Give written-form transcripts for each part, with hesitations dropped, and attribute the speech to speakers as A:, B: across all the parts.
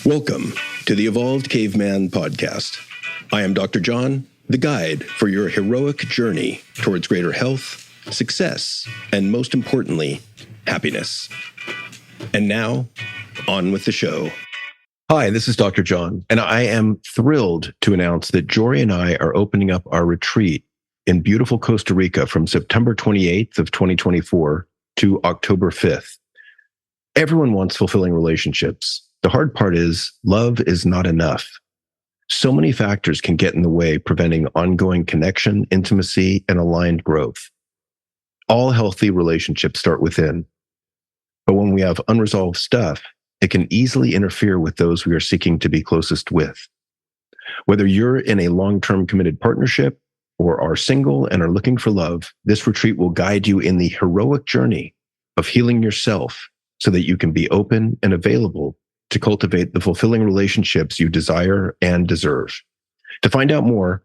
A: Welcome to the Evolved Caveman podcast. I am Dr. John, the guide for your heroic journey towards greater health, success, and most importantly, happiness. And now, on with the show. Hi, this is Dr. John, and I am thrilled to announce that Joree and I are opening up our retreat in beautiful Costa Rica from September 28th of 2024 to October 5th. Everyone wants fulfilling relationships. The hard part is love is not enough. So many factors can get in the way, preventing ongoing connection, intimacy, and aligned growth. All healthy relationships start within. But when we have unresolved stuff, it can easily interfere with those we are seeking to be closest with. Whether you're in a long-term committed partnership or are single and are looking for love, this retreat will guide you in the heroic journey of healing yourself so that you can be open and available to cultivate the fulfilling relationships you desire and deserve. To find out more,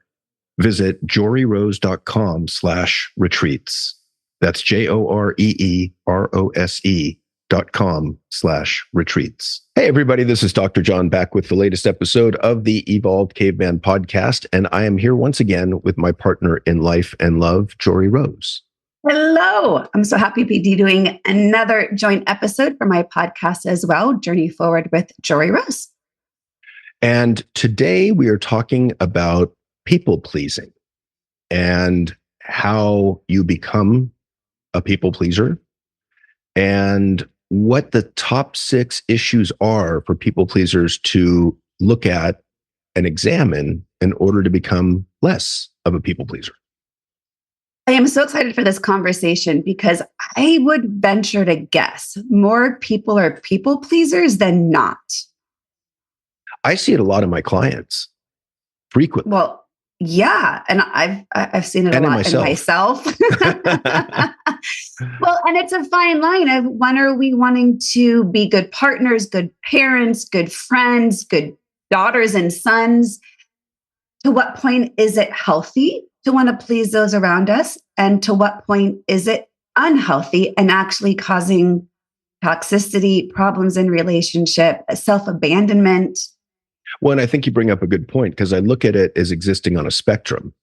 A: visit joreerose.com/retreats. That's JOREEROSE.com/retreats. Hey, everybody, this is Dr. John back with the latest episode of the Evolved Caveman podcast. And I am here once again with my partner in life and love, Joree Rose.
B: Hello. I'm so happy to be doing another joint episode for my podcast as well, Journey Forward with Joree Rose.
A: And today we are talking about people pleasing and how you become a people pleaser and what the top 6 issues are for people pleasers to look at and examine in order to become less of a people pleaser.
B: I am so excited for this conversation because I would venture to guess more people are people pleasers than not.
A: I see it a lot in my clients frequently.
B: Well, yeah, and I've seen it a lot in myself. Well, and it's a fine line of when are we wanting to be good partners, good parents, good friends, good daughters and sons? To what point is it healthy to want to please those around us? And to what point is it unhealthy and actually causing toxicity, problems in relationship, self-abandonment?
A: Well, and I think you bring up a good point because I look at it as existing on a spectrum.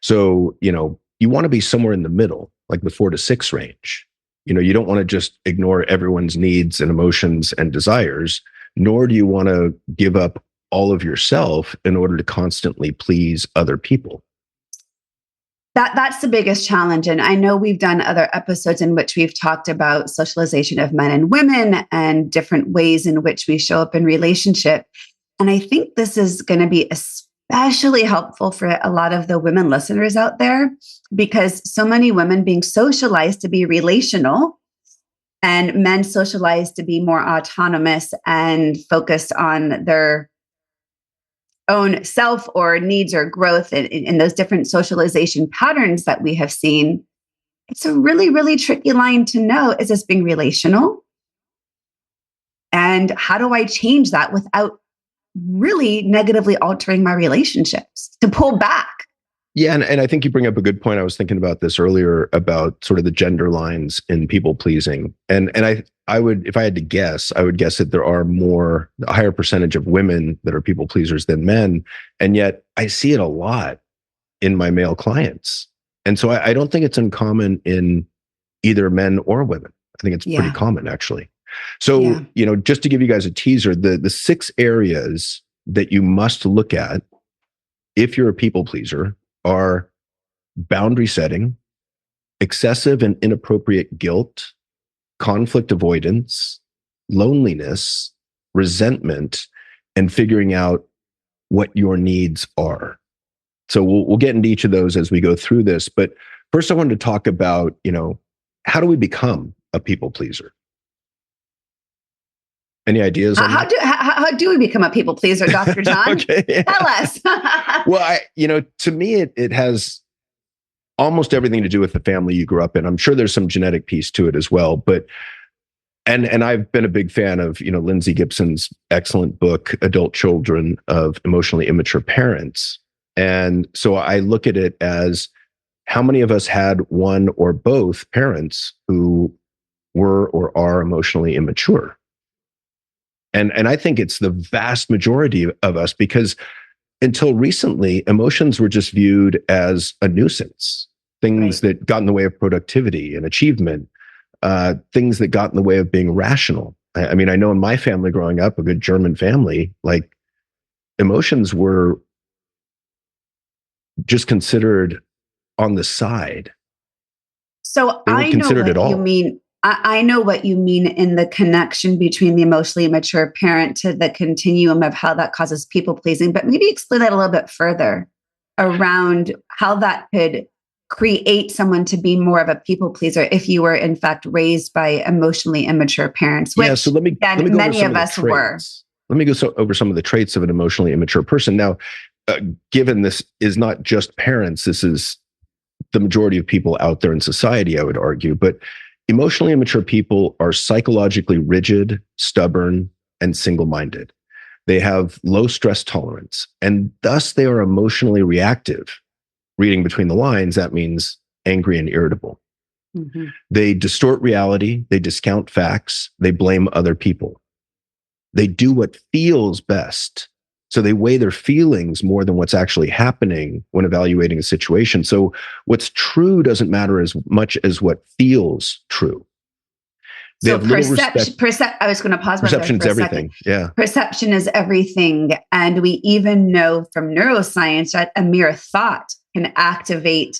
A: So, you want to be somewhere in the middle, like the 4 to 6 range. You don't want to just ignore everyone's needs and emotions and desires, nor do you want to give up all of yourself in order to constantly please other people.
B: That's the biggest challenge. And I know we've done other episodes in which we've talked about socialization of men and women and different ways in which we show up in relationship. And I think this is going to be especially helpful for a lot of the women listeners out there, because so many women being socialized to be relational and men socialized to be more autonomous and focused on their own self or needs or growth in those different socialization patterns that we have seen. It's a really, really tricky line to know. Is this being relational? And how do I change that without really negatively altering my relationships to pull back?
A: Yeah. And I think you bring up a good point. I was thinking about this earlier about sort of the gender lines in people pleasing. And I would, if I had to guess, I would guess that there are a higher percentage of women that are people pleasers than men. And yet I see it a lot in my male clients. And so I don't think it's uncommon in either men or women. I think it's pretty common, actually. So, just to give you guys a teaser, the 6 areas that you must look at if you're a people pleaser are boundary setting, excessive and inappropriate guilt, conflict avoidance, loneliness, resentment, and figuring out what your needs are. So we'll get into each of those as we go through this. But first, I wanted to talk about, how do we become a people pleaser? Any ideas on that?
B: How do we become a people pleaser, Dr. John?
A: Okay, yeah.
B: Tell us.
A: Well, to me, it has almost everything to do with the family you grew up in. I'm sure there's some genetic piece to it as well, but and I've been a big fan of Lindsay Gibson's excellent book, Adult Children of Emotionally Immature Parents. And so I look at it as how many of us had one or both parents who were or are emotionally immature. And I think it's the vast majority of us, because until recently, emotions were just viewed as a nuisance, things that got in the way of productivity and achievement, things that got in the way of being rational. I mean, I know in my family growing up, a good German family, like emotions were just considered on the side.
B: So
A: They weren't considered at all.
B: You mean. I know what you mean in the connection between the emotionally immature parent to the continuum of how that causes people pleasing, but maybe explain that a little bit further around how that could create someone to be more of a people pleaser if you were in fact raised by emotionally immature parents, which
A: so let me go
B: many
A: over
B: of us were.
A: Let me go over some of the traits of an emotionally immature person. Now, given this is not just parents, this is the majority of people out there in society, I would argue, but emotionally immature people are psychologically rigid, stubborn, and single-minded. They have low stress tolerance, and thus they are emotionally reactive. Reading between the lines, that means angry and irritable. Mm-hmm. They distort reality, they discount facts, they blame other people. They do what feels best. So they weigh their feelings more than what's actually happening when evaluating a situation. So what's true doesn't matter as much as what feels true. They have little respect.
B: I was going to pause.
A: Perception is everything. Yeah.
B: Perception is everything. And we even know from neuroscience that a mere thought can activate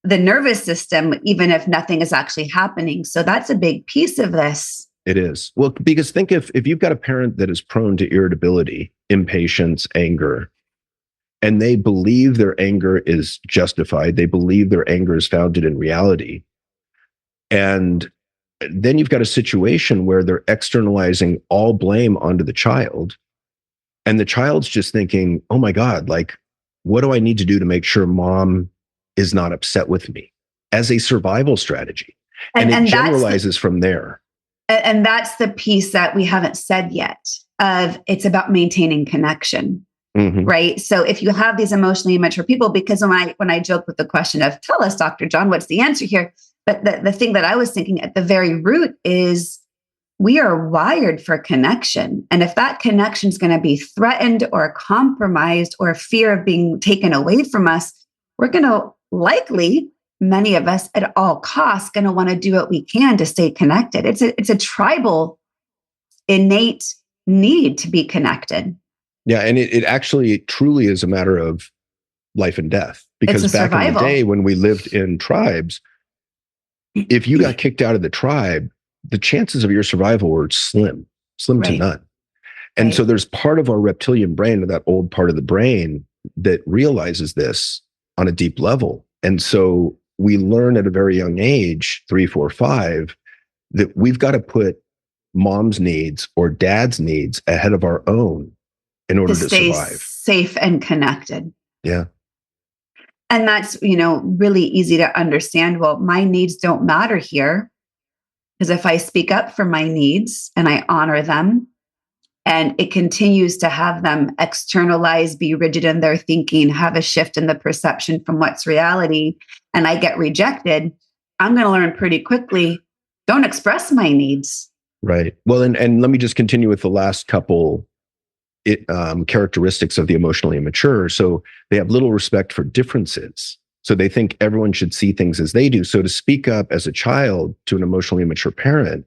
B: the nervous system, even if nothing is actually happening. So that's a big piece of this.
A: It is. Well, because think if you've got a parent that is prone to irritability, impatience, anger, and they believe their anger is justified, they believe their anger is founded in reality, and then you've got a situation where they're externalizing all blame onto the child, and the child's just thinking, oh my God, like, what do I need to do to make sure mom is not upset with me, as a survival strategy? And it generalizes from there.
B: And that's the piece that we haven't said yet of it's about maintaining connection, right? So if you have these emotionally immature people, because when I joke with the question of, tell us, Dr. John, what's the answer here? But the thing that I was thinking at the very root is we are wired for connection. And if that connection is going to be threatened or compromised or fear of being taken away from us, we're going to likely, many of us at all costs, going to want to do what we can to stay connected. It's a tribal innate need to be connected.
A: Yeah. And it actually truly is a matter of life and death, because back in the day when we lived in tribes, if you got kicked out of the tribe, the chances of your survival were slim to none. And so there's part of our reptilian brain, or that old part of the brain, that realizes this on a deep level. And so we learn at a very young age, 3, 4, 5, that we've got to put mom's needs or dad's needs ahead of our own in order to
B: stay
A: survive.
B: Safe and connected.
A: Yeah.
B: And that's, really easy to understand. Well, my needs don't matter here, because if I speak up for my needs and I honor them, and it continues to have them externalize, be rigid in their thinking, have a shift in the perception from what's reality, and I get rejected, I'm going to learn pretty quickly, don't express my needs.
A: Right. Well, and let me just continue with the last couple characteristics of the emotionally immature. So they have little respect for differences. So they think everyone should see things as they do. So to speak up as a child to an emotionally immature parent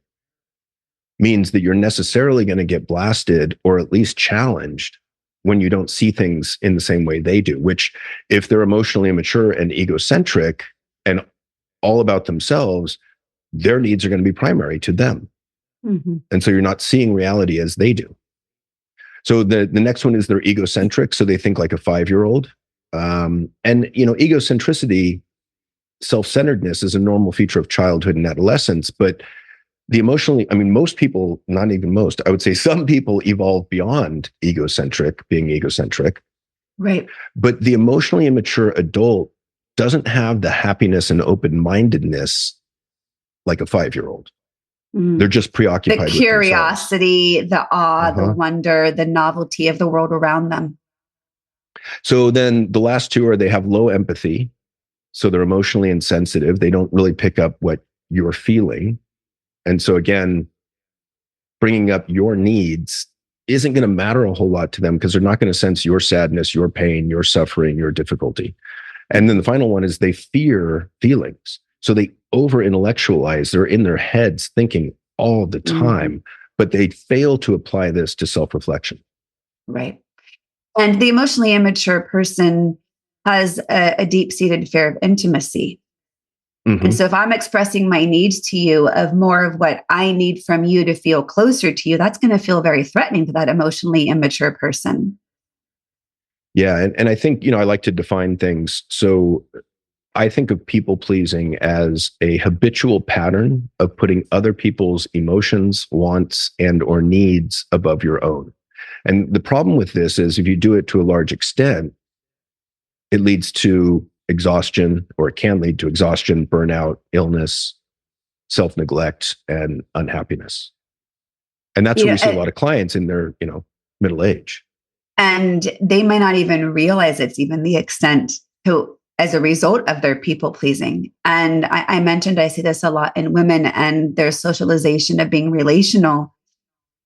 A: means that you're necessarily going to get blasted, or at least challenged, when you don't see things in the same way they do, which, if they're emotionally immature and egocentric and all about themselves, their needs are going to be primary to them. Mm-hmm. And so you're not seeing reality as they do. So the next one is they're egocentric. So they think like a 5-year-old. And, egocentricity, self-centeredness, is a normal feature of childhood and adolescence. But most people, not even most, I would say some people evolve beyond being egocentric.
B: Right.
A: But the emotionally immature adult doesn't have the happiness and open-mindedness like a 5-year-old. They're just preoccupied with
B: the curiosity, the awe, the wonder, the novelty of the world around them.
A: So then the last two are, they have low empathy. So they're emotionally insensitive. They don't really pick up what you're feeling. And so again, bringing up your needs
C: isn't going to matter a whole lot to them because they're not going to sense your sadness, your pain, your suffering, your difficulty. And then the final one is they fear feelings. So they over intellectualize. They're in their heads thinking all the time, but they fail to apply this to self-reflection.
B: Right. And the emotionally immature person has a deep-seated fear of intimacy. And so if I'm expressing my needs to you of more of what I need from you to feel closer to you, that's going to feel very threatening to that emotionally immature person.
C: Yeah. And I think, I like to define things. So I think of people pleasing as a habitual pattern of putting other people's emotions, wants, and or needs above your own. And the problem with this is if you do it to a large extent, it leads to exhaustion, or it can lead to exhaustion, burnout, illness, self-neglect, and unhappiness. And that's where we see a lot of clients in their, middle age.
B: And they might not even realize it's even the extent to as a result of their people pleasing. And I mentioned, I see this a lot in women and their socialization of being relational.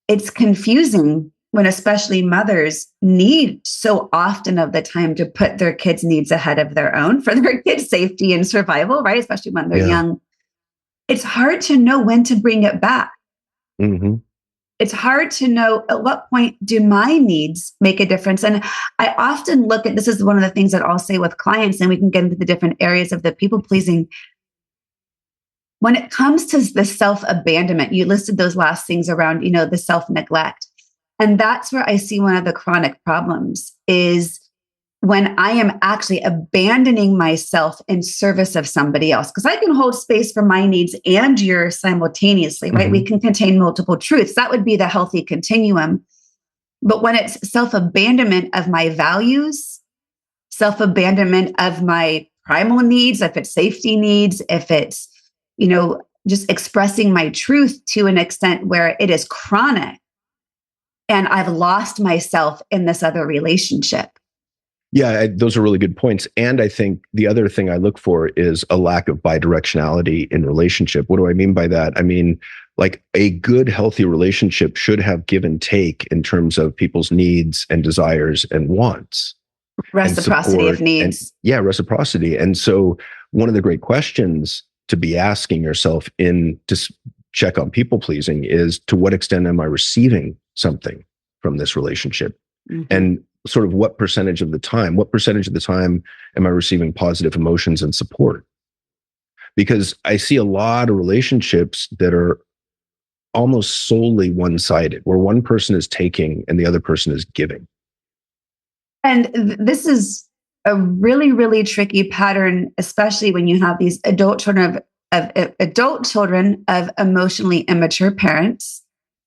B: It's confusing when especially mothers need so often of the time to put their kids' needs ahead of their own for their kids' safety and survival, right? Especially when they're young. It's hard to know when to bring it back. It's hard to know at what point do my needs make a difference. And I often look at, this is one of the things that I'll say with clients, and we can get into the different areas of the people pleasing. When it comes to the self-abandonment, you listed those last things around, the self-neglect. And that's where I see one of the chronic problems is when I am actually abandoning myself in service of somebody else, because I can hold space for my needs and yours simultaneously, right? We can contain multiple truths. That would be the healthy continuum. But when it's self-abandonment of my values, self-abandonment of my primal needs, if it's safety needs, if it's, just expressing my truth to an extent where it is chronic, and I've lost myself in this other relationship.
C: Yeah, those are really good points. And I think the other thing I look for is a lack of bidirectionality in relationship. What do I mean by that? I mean, like a good, healthy relationship should have give and take in terms of people's needs and desires and wants.
B: Reciprocity of needs.
C: Reciprocity. And so one of the great questions to be asking yourself in to check on people pleasing is, to what extent am I receiving something from this relationship? And sort of what percentage of the time am I receiving positive emotions and support? Because I see a lot of relationships that are almost solely one-sided, where one person is taking and the other person is giving.
B: And this is a really, really tricky pattern, especially when you have these adult children of emotionally immature parents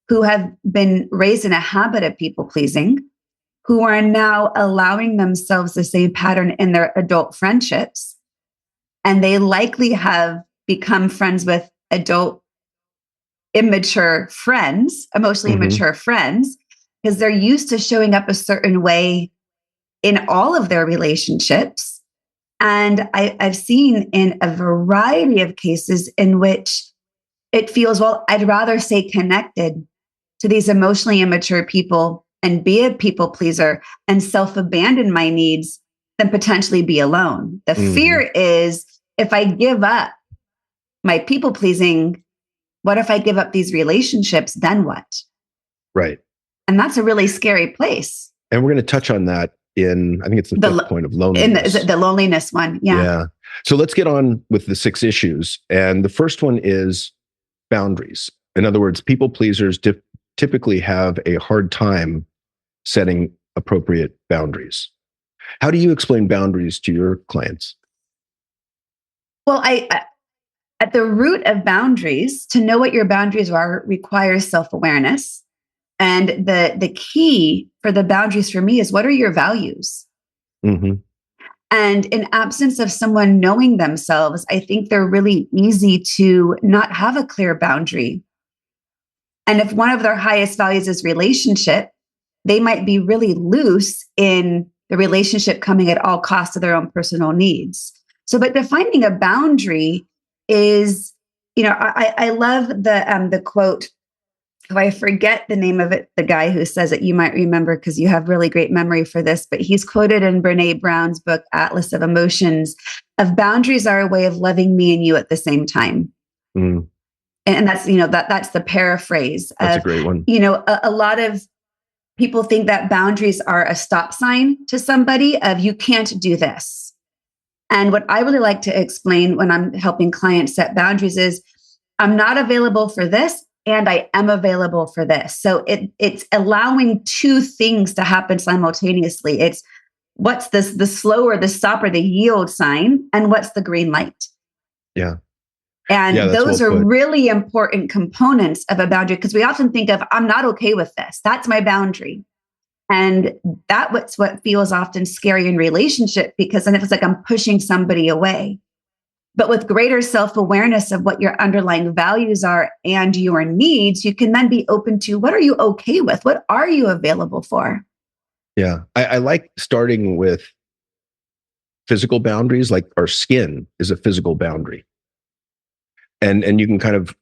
B: who have been raised in a habit of people pleasing, who are now allowing themselves the same pattern in their adult friendships. And they likely have become friends with adult immature friends, emotionally immature friends, because they're used to showing up a certain way in all of their relationships. And I've seen in a variety of cases in which it feels, well, I'd rather stay connected to these emotionally immature people and be a people pleaser and self-abandon my needs than potentially be alone. The fear is, if I give up my people pleasing, what if I give up these relationships? Then what?
C: Right.
B: And that's a really scary place.
C: And we're going to touch on that in, I think it's the fifth point of loneliness.
B: The loneliness one. Yeah.
C: So let's get on with the 6 issues. And the first one is boundaries. In other words, people pleasers typically have a hard time setting appropriate boundaries. How do you explain boundaries to your clients?
B: Well, at the root of boundaries, to know what your boundaries are requires self-awareness. And the key for the boundaries for me is, what are your values? And in absence of someone knowing themselves, I think they're really easy to not have a clear boundary. And if one of their highest values is relationship, they might be really loose in the relationship coming at all costs of their own personal needs. So, but defining a boundary is, I love the quote I forget the name of it, the guy who says it, you might remember because you have really great memory for this, but he's quoted in Brene Brown's book, Atlas of Emotions, of boundaries are a way of loving me and you at the same time.
C: Mm.
B: And that's, that's the paraphrase.
C: That's a great one.
B: A lot of people think that boundaries are a stop sign to somebody of you can't do this. And what I really like to explain when I'm helping clients set boundaries is I'm not available for this and I am available for this. So it's allowing two things to happen simultaneously. It's what's this, the slow or the stop or the yield sign, and what's the green light.
C: Yeah.
B: And those are really important components of a boundary, because we often think of, I'm not okay with this. That's my boundary. And that's what feels often scary in relationship, because then it feels like I'm pushing somebody away. But with greater self-awareness of what your underlying values are and your needs, you can then be open to, what are you okay with? What are you available for?
C: Yeah. I like starting with physical boundaries, like our skin is a physical boundary. And you can kind of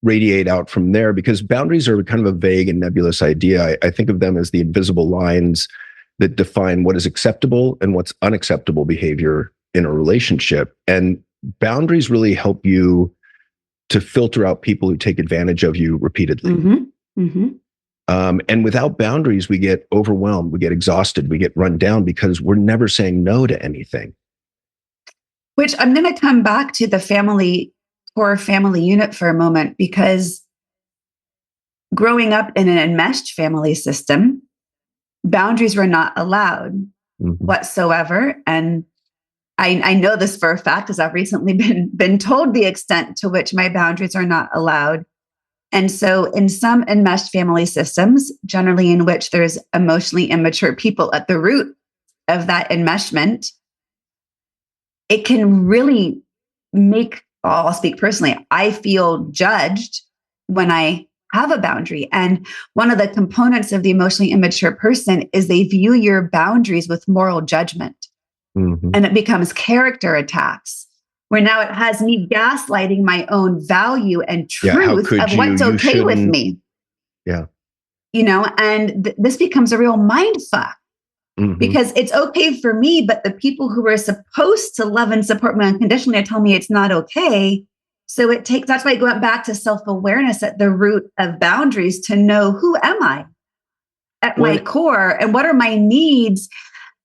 C: radiate out from there, because boundaries are kind of a vague and nebulous idea. I think of them as the invisible lines that define what is acceptable and what's unacceptable behavior in a relationship. And boundaries really help you to filter out people who take advantage of you repeatedly.
B: Mm-hmm. Mm-hmm.
C: And without boundaries, we get overwhelmed, we get exhausted, we get run down because we're never saying no to anything.
B: Which I'm going to come back to the core family unit for a moment, because growing up in an enmeshed family system, boundaries were not allowed whatsoever. And I know this for a fact, because I've recently been told the extent to which my boundaries are not allowed. And so in some enmeshed family systems, generally in which there's emotionally immature people at the root of that enmeshment, it can really I'll speak personally, I feel judged when I have a boundary. And one of the components of the emotionally immature person is they view your boundaries with moral judgment. Mm-hmm. And it becomes character attacks, where now it has me gaslighting my own value and truth of what's okay with me.
C: Yeah.
B: And this becomes a real mind fuck. Mm-hmm. Because it's okay for me, but the people who are supposed to love and support me unconditionally are telling me it's not okay. So that's why I go back to self-awareness at the root of boundaries, to know, who am I at my core, and what are my needs,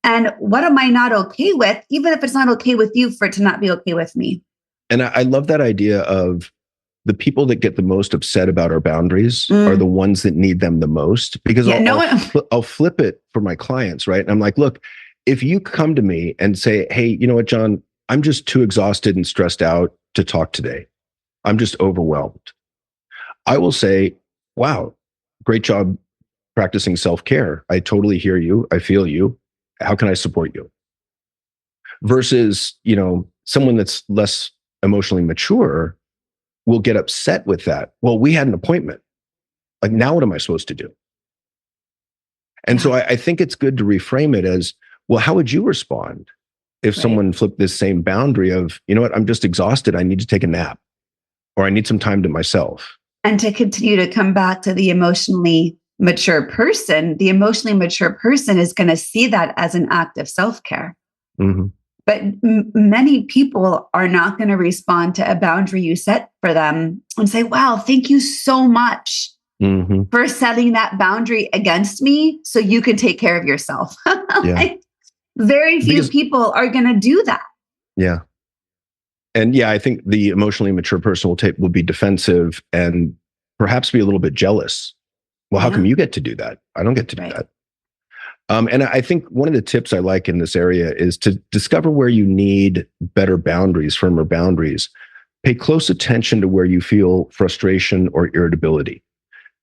B: and what am I not okay with, even if it's not okay with you, for it to not be okay with me.
C: And I love that idea of the people that get the most upset about our boundaries are the ones that need them the most, because I'll flip it for my clients, right? And I'm like, look, if you come to me and say, hey, you know what, John, I'm just too exhausted and stressed out to talk today. I'm just overwhelmed. I will say, wow, great job practicing self-care. I totally hear you. I feel you. How can I support you? Versus, someone that's less emotionally mature will get upset with that. Well, we had an appointment. Like, now what am I supposed to do? And so I think it's good to reframe it as, well, how would you respond if someone flipped this same boundary of, you know what, I'm just exhausted. I need to take a nap, or I need some time to myself.
B: And to continue to come back to the emotionally mature person, the emotionally mature person is going to see that as an act of self-care. Mm-hmm. But many people are not going to respond to a boundary you set for them and say, wow, thank you so much for setting that boundary against me so you can take care of yourself. Very few people are going to do that.
C: Yeah. And I think the emotionally mature person will be defensive and perhaps be a little bit jealous. Well, how come you get to do that? I don't get to do that. And I think one of the tips I like in this area is to discover where you need better boundaries, firmer boundaries. Pay close attention to where you feel frustration or irritability.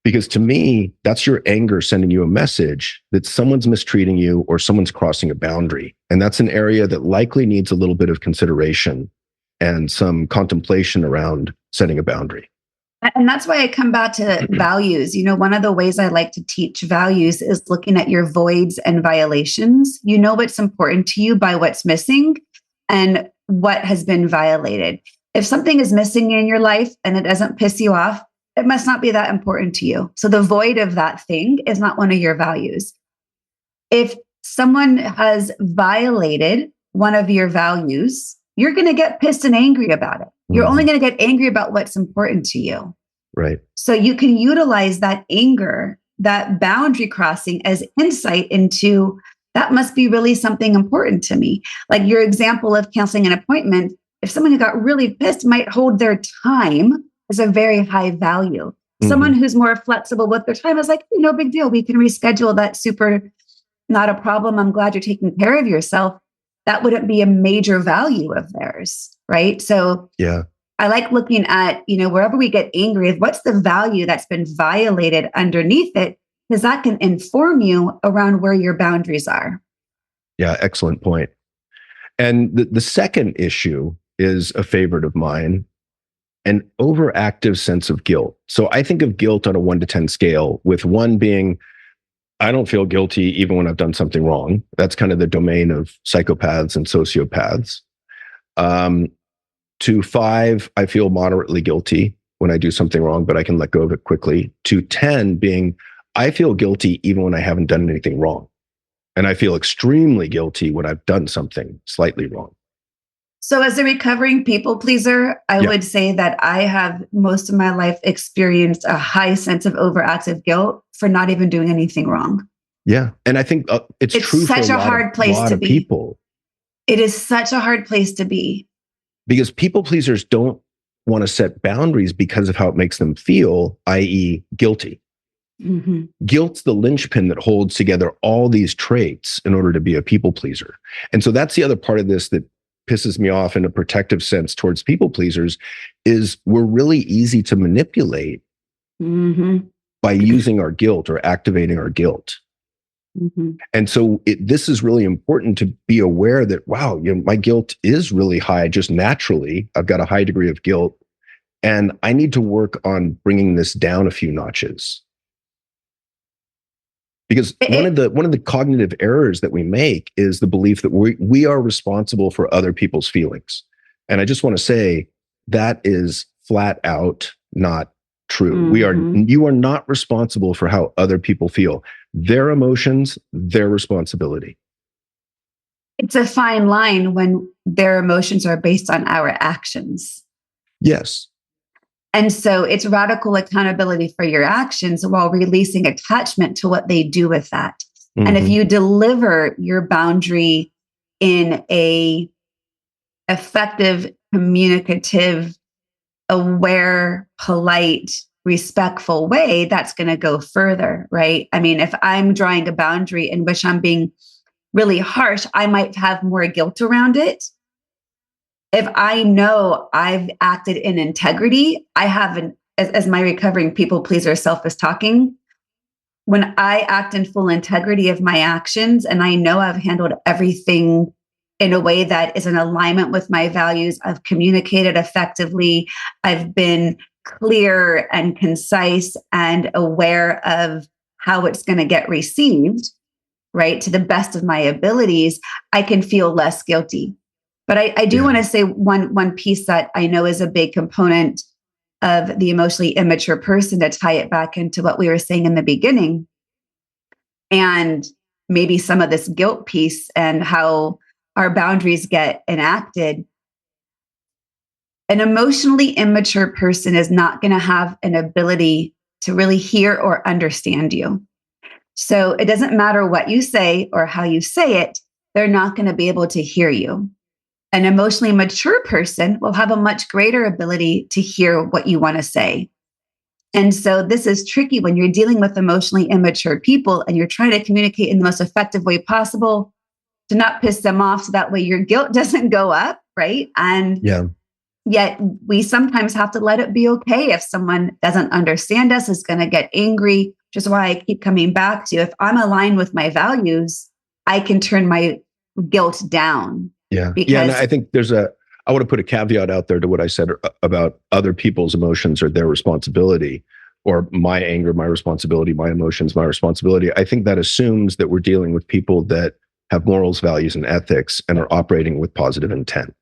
C: Because to me, that's your anger sending you a message that someone's mistreating you or someone's crossing a boundary. And that's an area that likely needs a little bit of consideration and some contemplation around setting a boundary.
B: And that's why I come back to values. One of the ways I like to teach values is looking at your voids and violations. You know what's important to you by what's missing and what has been violated. If something is missing in your life and it doesn't piss you off, it must not be that important to you. So the void of that thing is not one of your values. If someone has violated one of your values, you're going to get pissed and angry about it. You're only going to get angry about what's important to you.
C: Right.
B: So you can utilize that anger, that boundary crossing as insight into that must be really something important to me. Like your example of canceling an appointment, if someone who got really pissed might hold their time as a very high value. Someone who's more flexible with their time is like, no big deal. We can reschedule that, super, not a problem. I'm glad you're taking care of yourself. That wouldn't be a major value of theirs, right? So
C: yeah,
B: I like looking at, wherever we get angry, what's the value that's been violated underneath it? Because that can inform you around where your boundaries are.
C: Yeah, excellent point. And the second issue is a favorite of mine, an overactive sense of guilt. So I think of guilt on a 1 to 10 scale, with 1 being, I don't feel guilty even when I've done something wrong. That's kind of the domain of psychopaths and sociopaths. To 5, I feel moderately guilty when I do something wrong, but I can let go of it quickly. To 10 being, I feel guilty even when I haven't done anything wrong. And I feel extremely guilty when I've done something slightly wrong.
B: So as a recovering people pleaser, I would say that I have most of my life experienced a high sense of overactive guilt for not even doing anything wrong.
C: Yeah. And I think it's true
B: such
C: for
B: a hard place
C: lot
B: to
C: of
B: be.
C: people.
B: It is such a hard place to be.
C: Because people pleasers don't want to set boundaries because of how it makes them feel, i.e. guilty. Guilt's the linchpin that holds together all these traits in order to be a people pleaser. And so that's the other part of this that pisses me off in a protective sense towards people pleasers, is we're really easy to manipulate by using our guilt or activating our guilt. And so this is really important to be aware that, wow, my guilt is really high just naturally. I've got a high degree of guilt, and I need to work on bringing this down a few notches. Because one of the cognitive errors that we make is the belief that we are responsible for other people's feelings. And I just want to say that is flat out not true. You are not responsible for how other people feel. Their emotions, their responsibility.
B: It's a fine line when their emotions are based on our actions.
C: Yes.
B: And so it's radical accountability for your actions while releasing attachment to what they do with that. And if you deliver your boundary in a effective, communicative, aware, polite, respectful way, that's going to go further, right? I mean, if I'm drawing a boundary in which I'm being really harsh, I might have more guilt around it. If I know I've acted in integrity, I haven't, as my recovering people pleaser self is talking, when I act in full integrity of my actions and I know I've handled everything in a way that is in alignment with my values, I've communicated effectively, I've been clear and concise and aware of how it's going to get received, right, to the best of my abilities, I can feel less guilty. But I do want to say one piece that I know is a big component of the emotionally immature person, to tie it back into what we were saying in the beginning, and maybe some of this guilt piece and how our boundaries get enacted. An emotionally immature person is not going to have an ability to really hear or understand you. So it doesn't matter what you say or how you say it, they're not going to be able to hear you. An emotionally mature person will have a much greater ability to hear what you want to say. And so this is tricky when you're dealing with emotionally immature people and you're trying to communicate in the most effective way possible to not piss them off, so that way your guilt doesn't go up, right? And yet we sometimes have to let it be okay if someone doesn't understand us, is going to get angry, which is why I keep coming back to, if I'm aligned with my values, I can turn my guilt down.
C: Yeah. And I think I want to put a caveat out there to what I said about other people's emotions are their responsibility, or my anger, my responsibility, my emotions, my responsibility. I think that assumes that we're dealing with people that have morals, values, and ethics and are operating with positive intent.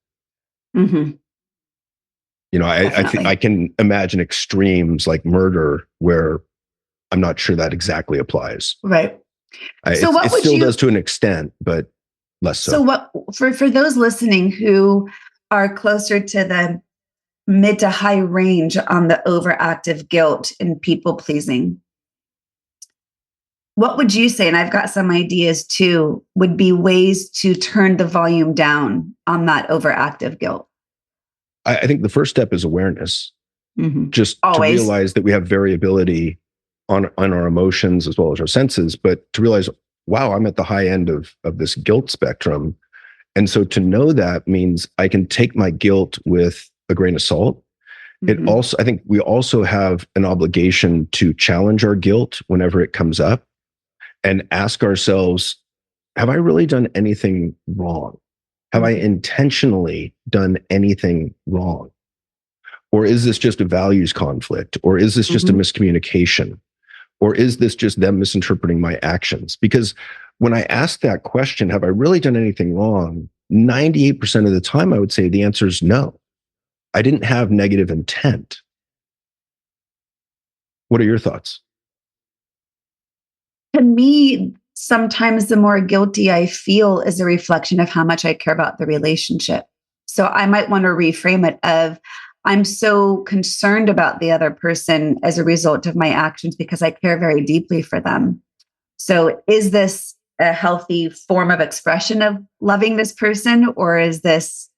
C: I think I can imagine extremes like murder where I'm not sure that exactly applies.
B: Right. So
C: it still does to an extent, but less so.
B: So what for those listening who are closer to the mid to high range on the overactive guilt and people pleasing, what would you say? And I've got some ideas too, would be ways to turn the volume down on that overactive guilt.
C: I think the first step is awareness.
B: Mm-hmm.
C: Just
B: Always.
C: to realize that we have variability on our emotions as well as our senses, but to realize, wow, I'm at the high end of this guilt spectrum. And so to know that means I can take my guilt with a grain of salt.
B: Mm-hmm.
C: I think we also have an obligation to challenge our guilt whenever it comes up and ask ourselves, have I really done anything wrong? Have I intentionally done anything wrong? Or is this just a values conflict? Or is this just a miscommunication? Or is this just them misinterpreting my actions? Because when I ask that question, have I really done anything wrong? 98% of the time, I would say the answer is no. I didn't have negative intent. What are your thoughts?
B: To me, sometimes the more guilty I feel is a reflection of how much I care about the relationship. So I might want to reframe it of, I'm so concerned about the other person as a result of my actions because I care very deeply for them. So is this a healthy form of expression of loving this person, or is this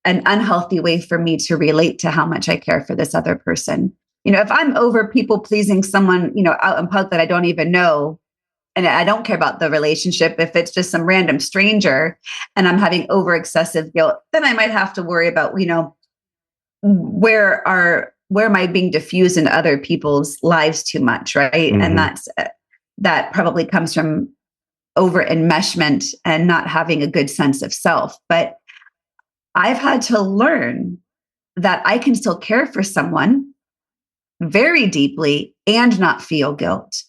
B: an unhealthy way for me to relate to how much I care for this other person? If I'm over people pleasing someone, out in public that I don't even know, and I don't care about the relationship, if it's just some random stranger and I'm having over excessive guilt, then I might have to worry about, where am I being diffused in other people's lives too much, right? Mm-hmm. And that probably comes from over enmeshment and not having a good sense of self. But I've had to learn that I can still care for someone very deeply and not feel guilt.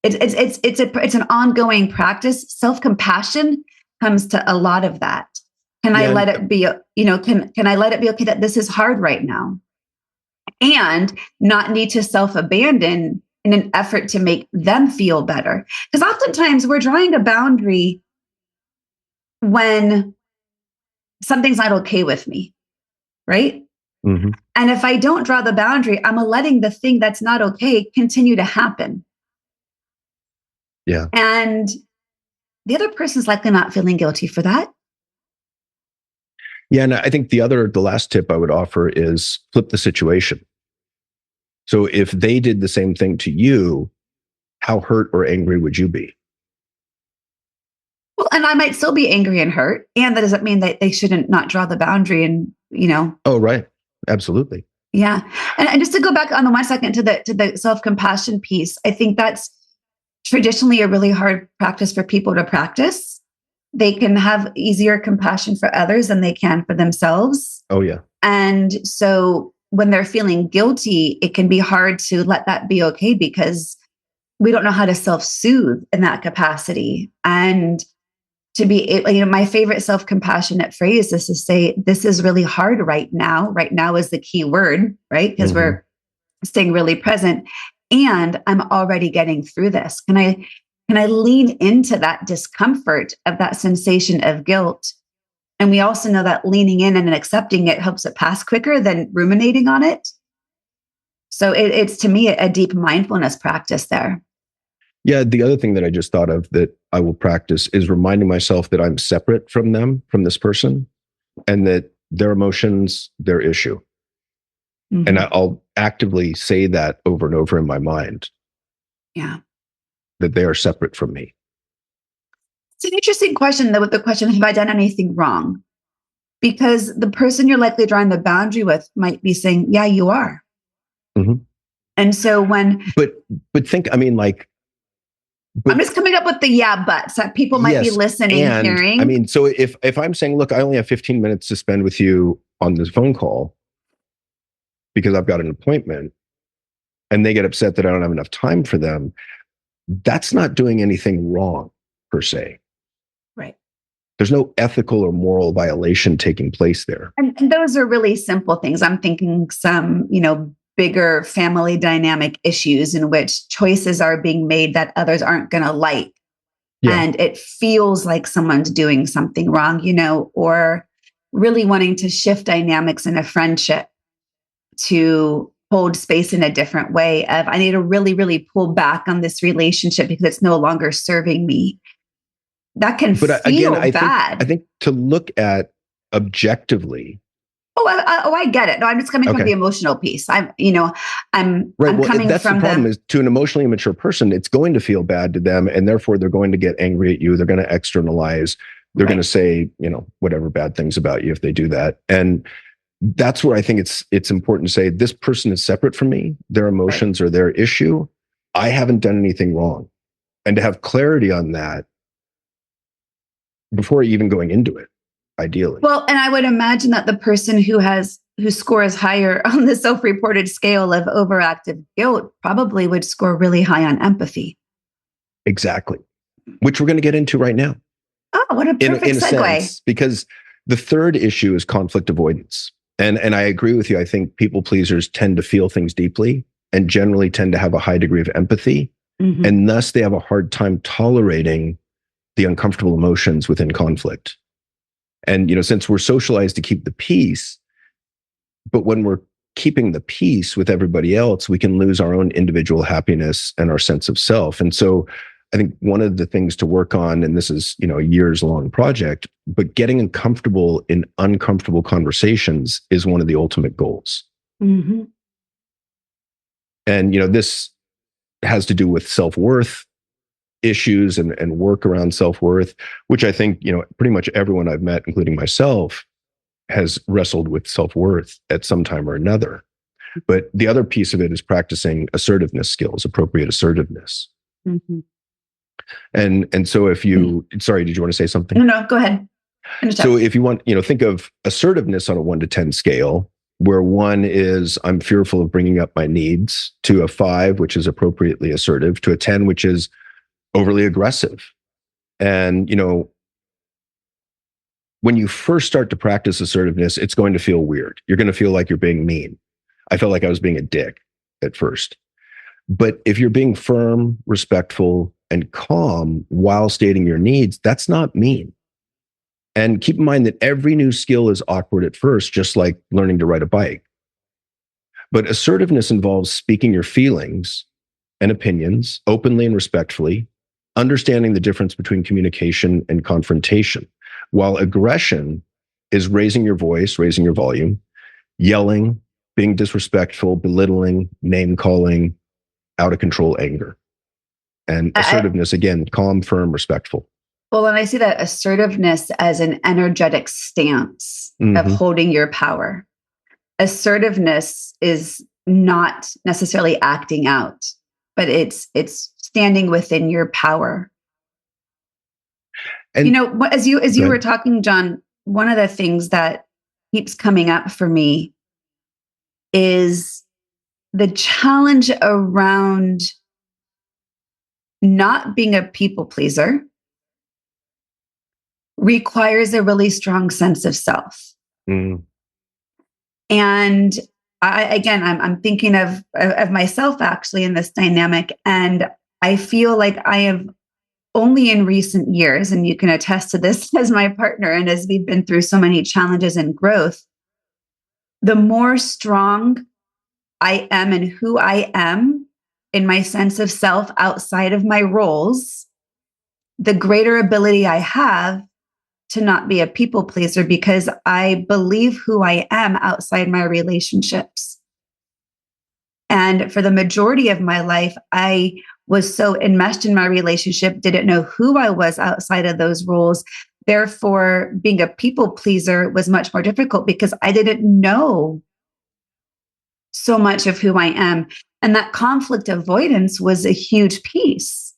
B: It's an ongoing practice. Self-compassion comes to a lot of that. Can I let it be, can I let it be okay that this is hard right now? And not need to self-abandon in an effort to make them feel better. Because oftentimes we're drawing a boundary when something's not okay with me, right? Mm-hmm. And if I don't draw the boundary, I'm letting the thing that's not okay continue to happen.
C: Yeah.
B: And the other person's likely not feeling guilty for that.
C: Yeah. And I think the last tip I would offer is flip the situation. So if they did the same thing to you, how hurt or angry would you be?
B: Well, and I might still be angry and hurt. And that doesn't mean that they shouldn't not draw the boundary and,
C: Oh, right. Absolutely.
B: Yeah. And just to go back on the 1 second to the self-compassion piece, I think that's traditionally a really hard practice for people to practice. They can have easier compassion for others than they can for themselves.
C: Oh, yeah.
B: And so when they're feeling guilty, it can be hard to let that be okay because we don't know how to self-soothe in that capacity. And to be, my favorite self-compassionate phrase is to say, this is really hard right now. Right now is the key word, right? Because we're staying really present. And I'm already getting through this. Can I lean into that discomfort of that sensation of guilt? And we also know that leaning in and accepting it helps it pass quicker than ruminating on it. So it's to me a deep mindfulness practice there.
C: Yeah. The other thing that I just thought of that I will practice is reminding myself that I'm separate from them, from this person, and that their emotions, their issue. Mm-hmm. And I'll actively say that over and over in my mind.
B: Yeah.
C: That they are separate from me.
B: It's an interesting question, though, with the question, have I done anything wrong? Because the person you're likely drawing the boundary with might be saying, yeah, you are. Mm-hmm. And so
C: But think,
B: I'm just coming up with the buts that people might be listening, and hearing.
C: So if I'm saying, look, I only have 15 minutes to spend with you on this phone call because I've got an appointment, and they get upset that I don't have enough time for them, that's not doing anything wrong per se.
B: Right.
C: There's no ethical or moral violation taking place there.
B: And those are really simple things. I'm thinking some, bigger family dynamic issues in which choices are being made that others aren't going to like. Yeah. And it feels like someone's doing something wrong, or really wanting to shift dynamics in a friendship to hold space in a different way of, I need to really, really pull back on this relationship because it's no longer serving me. That can feel bad.
C: I think to look at objectively.
B: I get it. No, I'm just coming from the emotional piece. I'm coming
C: that's
B: from
C: the problem is to an emotionally immature person, it's going to feel bad to them. And therefore they're going to get angry at you. They're going to externalize. They're going to say, whatever bad things about you if they do that. And that's where I think it's important to say, this person is separate from me. Their emotions are their issue. I haven't done anything wrong. And to have clarity on that before even going into it, ideally.
B: Well, and I would imagine that the person who scores higher on the self-reported scale of overactive guilt probably would score really high on empathy.
C: Exactly. Which we're going to get into right now.
B: Oh, what a perfect
C: in a
B: segue.
C: Sense, because the third issue is conflict avoidance. And I agree with you. I think people pleasers tend to feel things deeply and generally tend to have a high degree of empathy. Mm-hmm. And thus they have a hard time tolerating the uncomfortable emotions within conflict. And, since we're socialized to keep the peace, but when we're keeping the peace with everybody else, we can lose our own individual happiness and our sense of self. And so I think one of the things to work on, and this is, a years long project, but getting uncomfortable in uncomfortable conversations is one of the ultimate goals. Mm-hmm. And, this has to do with self-worth issues and work around self-worth, which I think, pretty much everyone I've met, including myself, has wrestled with self-worth at some time or another. But the other piece of it is practicing assertiveness skills, appropriate assertiveness. Mm-hmm. And so if you, sorry, did you want to say something?
B: No, go ahead.
C: So if you want, think of assertiveness on a 1 to 10 scale, where 1 is I'm fearful of bringing up my needs, to a 5, which is appropriately assertive, to a 10, which is overly aggressive. And, when you first start to practice assertiveness, it's going to feel weird. You're going to feel like you're being mean. I felt like I was being a dick at first. But if you're being firm, respectful, and calm while stating your needs, that's not mean. And keep in mind that every new skill is awkward at first, just like learning to ride a bike. But assertiveness involves speaking your feelings and opinions openly and respectfully, understanding the difference between communication and confrontation, while aggression is raising your voice, raising your volume, yelling, being disrespectful, belittling, name-calling, out-of-control anger. And assertiveness, again, calm, firm, respectful.
B: Well, and I see that assertiveness as an energetic stance of holding your power. Assertiveness is not necessarily acting out, but it's standing within your power. And as you were talking, John, one of the things that keeps coming up for me is the challenge around not being a people pleaser requires a really strong sense of self. Mm. And I'm thinking of myself actually in this dynamic. And I feel like I have only in recent years, and you can attest to this as my partner, and as we've been through so many challenges and growth, the more strong I am in who I am in my sense of self outside of my roles, the greater ability I have to not be a people pleaser, because I believe who I am outside my relationships. And for the majority of my life, I was so enmeshed in my relationship, didn't know who I was outside of those roles. Therefore, being a people pleaser was much more difficult because I didn't know so much of who I am. And that conflict avoidance was a huge piece.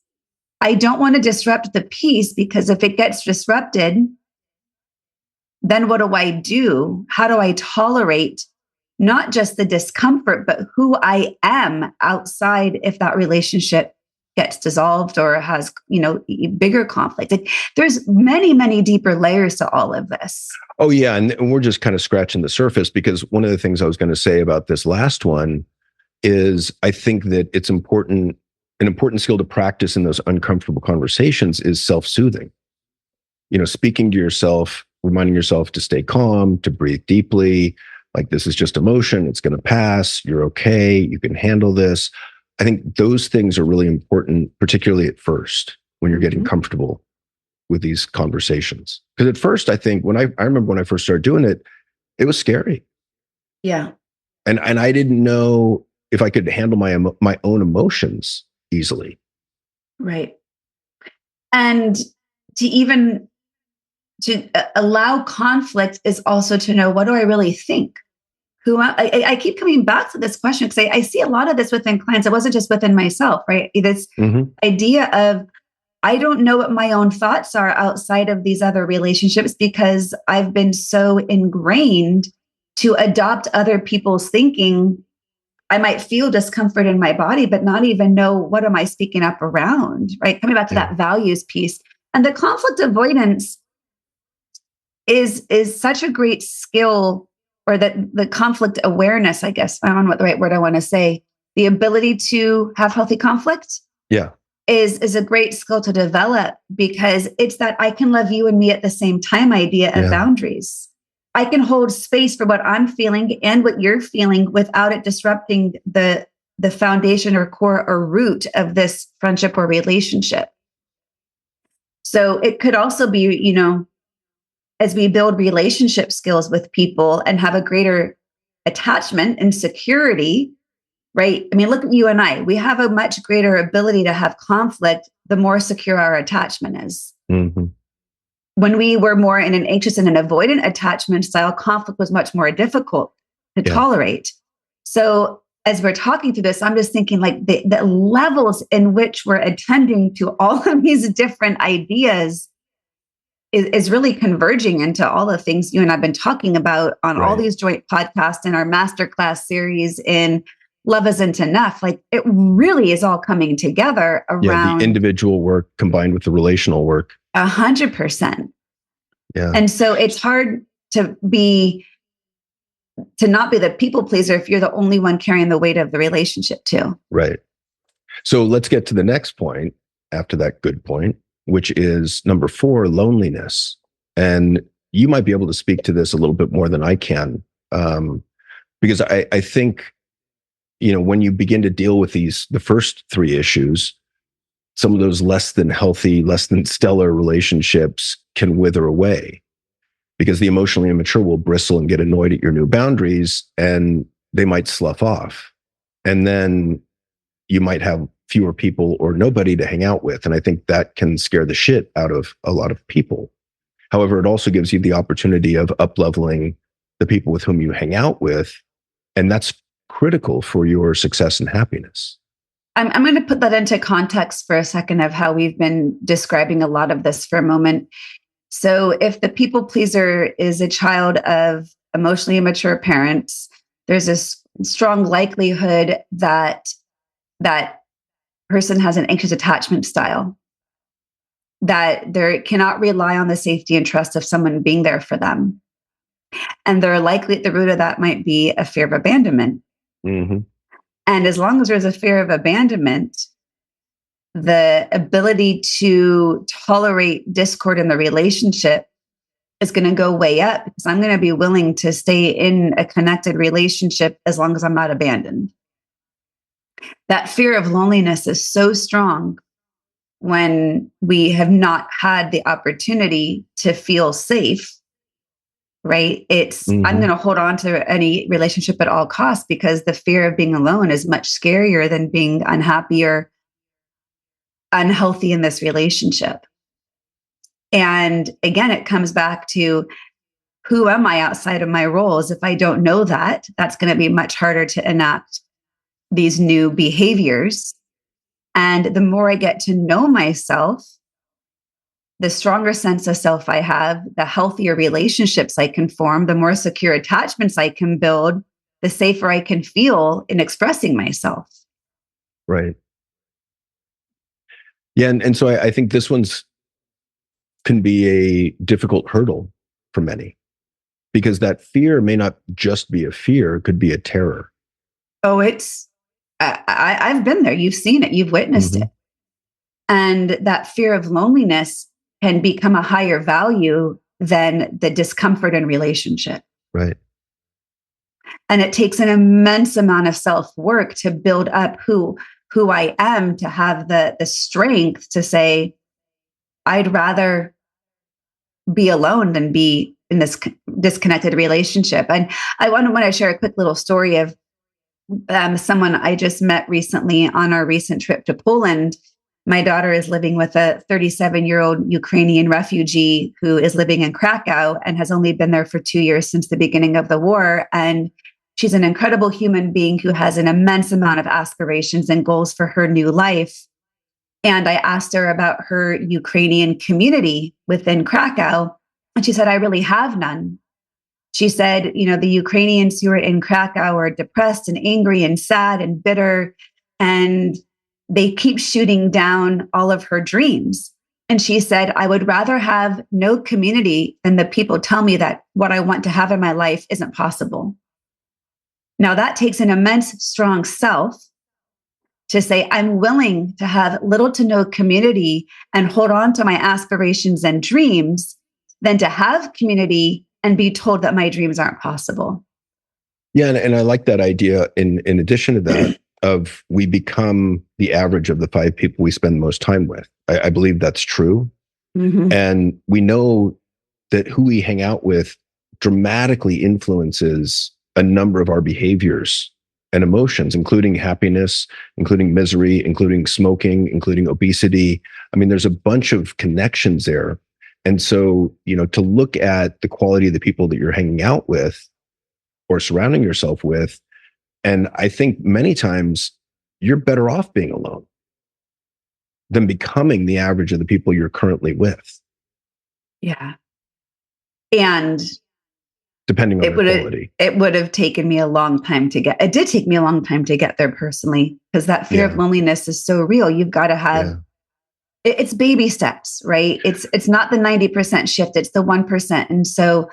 B: I don't want to disrupt the peace, because if it gets disrupted, then what do? How do I tolerate not just the discomfort, but who I am outside if that relationship gets dissolved or has, bigger conflict. Like, there's many, many deeper layers to all of this.
C: Oh, yeah. And we're just kind of scratching the surface, because one of the things I was going to say about this last one is I think that it's an important skill to practice in those uncomfortable conversations is self-soothing. Speaking to yourself, reminding yourself to stay calm, to breathe deeply, like this is just emotion, it's going to pass, you're okay, you can handle this. I think those things are really important, particularly at first, when you're getting comfortable with these conversations. Because at first, I think I remember when I first started doing it, it was scary.
B: Yeah.
C: And I didn't know if I could handle my own emotions easily.
B: Right. And to allow conflict is also to know, what do I really think? I keep coming back to this question because I see a lot of this within clients. It wasn't just within myself, right? This idea of, I don't know what my own thoughts are outside of these other relationships because I've been so ingrained to adopt other people's thinking. I might feel discomfort in my body, but not even know what am I speaking up around, right? Coming back to that values piece. And the conflict avoidance is such a great skill, or the conflict awareness, I guess, I don't know what the right word I want to say, the ability to have healthy conflict is a great skill to develop, because it's that I can love you and me at the same time idea of boundaries. I can hold space for what I'm feeling and what you're feeling without it disrupting the foundation or core or root of this friendship or relationship. So it could also be, as we build relationship skills with people and have a greater attachment and security, right? I mean, look at you and I. We have a much greater ability to have conflict the more secure our attachment is. When we were more in an anxious and an avoidant attachment style, conflict was much more difficult to tolerate. So as we're talking through this, I'm just thinking like the levels in which we're attending to all of these different ideas is really converging into all the things you and I've been talking about on all these joint podcasts in our masterclass series in Love Isn't Enough. Like, it really is all coming together around
C: the individual work combined with the relational work.
B: 100%.
C: Yeah.
B: And so it's hard to not be the people pleaser if you're the only one carrying the weight of the relationship too.
C: Right. So let's get to the next point after that good point, which is number 4, loneliness. And you might be able to speak to this a little bit more than I can, because I think, when you begin to deal with the first 3 issues, some of those less than healthy, less than stellar relationships can wither away, because the emotionally immature will bristle and get annoyed at your new boundaries, and they might slough off. And then you might have fewer people or nobody to hang out with. And I think that can scare the shit out of a lot of people. However, it also gives you the opportunity of up-leveling the people with whom you hang out with. And that's critical for your success and happiness.
B: I'm going to put that into context for a second of how we've been describing a lot of this for a moment. So if the people pleaser is a child of emotionally immature parents, there's a strong likelihood that that person has an anxious attachment style, that they cannot rely on the safety and trust of someone being there for them. And they're likely at the root of that might be a fear of abandonment. And as long as there's a fear of abandonment, the ability to tolerate discord in the relationship is going to go way up, because I'm going to be willing to stay in a connected relationship as long as I'm not abandoned. That fear of loneliness is so strong when we have not had the opportunity to feel safe, right? It's, I'm going to hold on to any relationship at all costs, because the fear of being alone is much scarier than being unhappy or unhealthy in this relationship. And again, it comes back to, who am I outside of my roles? If I don't know that, that's going to be much harder to enact these new behaviors. And the more I get to know myself, the stronger sense of self I have, the healthier relationships I can form, the more secure attachments I can build, the safer I can feel in expressing myself.
C: Right. Yeah. And so I think this one's can be a difficult hurdle for many, because that fear may not just be a fear, it could be a terror.
B: Oh, I've been there. You've seen it. You've witnessed it. And that fear of loneliness can become a higher value than the discomfort in relationship.
C: Right.
B: And it takes an immense amount of self-work to build up who I am, to have the strength to say, I'd rather be alone than be in this disconnected relationship. And I want to share a quick little story of someone I just met recently on our recent trip to Poland. My daughter is living with a 37-year-old Ukrainian refugee who is living in Krakow and has only been there for 2 years since the beginning of the war. And she's an incredible human being who has an immense amount of aspirations and goals for her new life. And I asked her about her Ukrainian community within Krakow. And she said, I really have none. She said, the Ukrainians who are in Krakow are depressed and angry and sad and bitter. And they keep shooting down all of her dreams. And she said, I would rather have no community than the people tell me that what I want to have in my life isn't possible. Now, that takes an immense, strong self to say, I'm willing to have little to no community and hold on to my aspirations and dreams than to have community and be told that my dreams aren't possible.
C: Yeah. And I like that idea in addition to that, of we become the average of the 5 people we spend the most time with. I believe that's true.
B: Mm-hmm.
C: And we know that who we hang out with dramatically influences a number of our behaviors and emotions, including happiness, including misery, including smoking, including obesity. I mean, there's a bunch of connections there. And so, to look at the quality of the people that you're hanging out with or surrounding yourself with, and I think many times you're better off being alone than becoming the average of the people you're currently with.
B: Yeah. And
C: depending on their quality.
B: It would have taken me a long time to get. It did take me a long time to get there personally, because that fear of loneliness is so real. You've got to have, it's baby steps, right? It's not the 90% shift, it's the 1%. And so,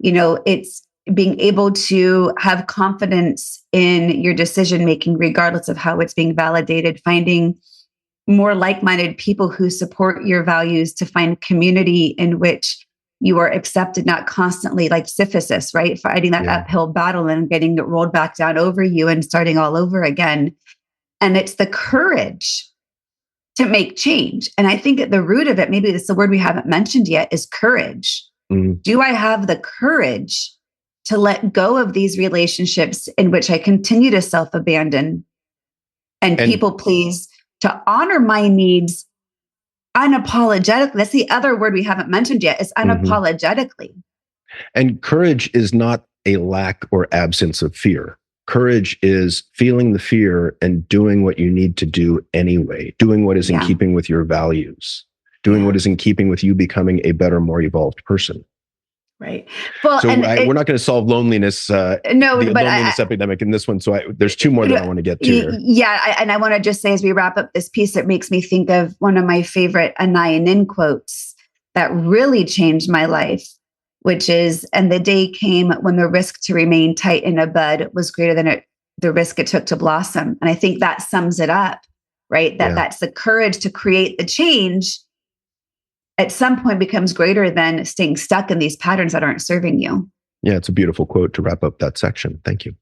B: it's being able to have confidence in your decision-making, regardless of how it's being validated, finding more like-minded people who support your values, to find community in which you are accepted, not constantly like Sisyphus, right? Fighting that uphill battle and getting it rolled back down over you and starting all over again. And it's the courage to make change. And I think at the root of it, maybe it's the word we haven't mentioned yet, is courage. Mm. Do I have the courage to let go of these relationships in which I continue to self-abandon and people please, to honor my needs unapologetically? That's the other word we haven't mentioned yet, is unapologetically.
C: And courage is not a lack or absence of fear. Courage is feeling the fear and doing what you need to do anyway, doing what is in keeping with your values, doing what is in keeping with you becoming a better, more evolved person.
B: Right. Well,
C: so we're not going to solve loneliness, loneliness epidemic in this one. So there's 2 more that I want to get to here.
B: Yeah. And I want to just say, as we wrap up this piece, it makes me think of one of my favorite Anaya Nin quotes that really changed my life, which is, and the day came when the risk to remain tight in a bud was greater than the risk it took to blossom. And I think that sums it up, right? That's the courage to create the change at some point becomes greater than staying stuck in these patterns that aren't serving you.
C: Yeah, it's a beautiful quote to wrap up that section. Thank you.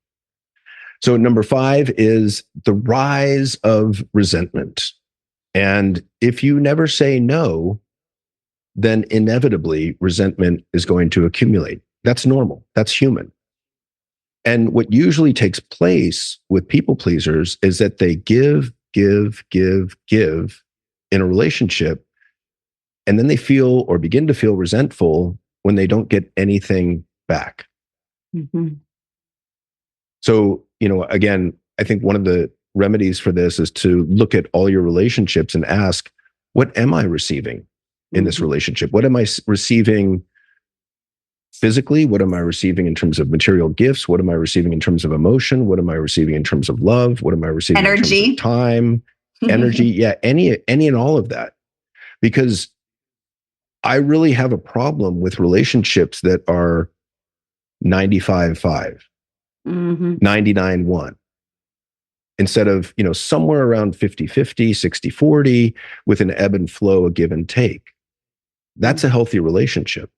C: So number 5 is the rise of resentment. And if you never say no, then inevitably resentment is going to accumulate. That's normal. That's human. And what usually takes place with people pleasers is that they give in a relationship, and then they feel or begin to feel resentful when they don't get anything back. Mm-hmm. So, again, I think one of the remedies for this is to look at all your relationships and ask, what am I receiving in this relationship? What am I receiving physically? What am I receiving in terms of material gifts? What am I receiving in terms of emotion? What am I receiving in terms of love? What am I receiving
B: energy,
C: in terms of time? energy. Yeah, any and all of that. Because I really have a problem with relationships that are 95-5, 99-1. Instead of, somewhere around 50-50, 60-40, with an ebb and flow, a give and take. That's a healthy relationship.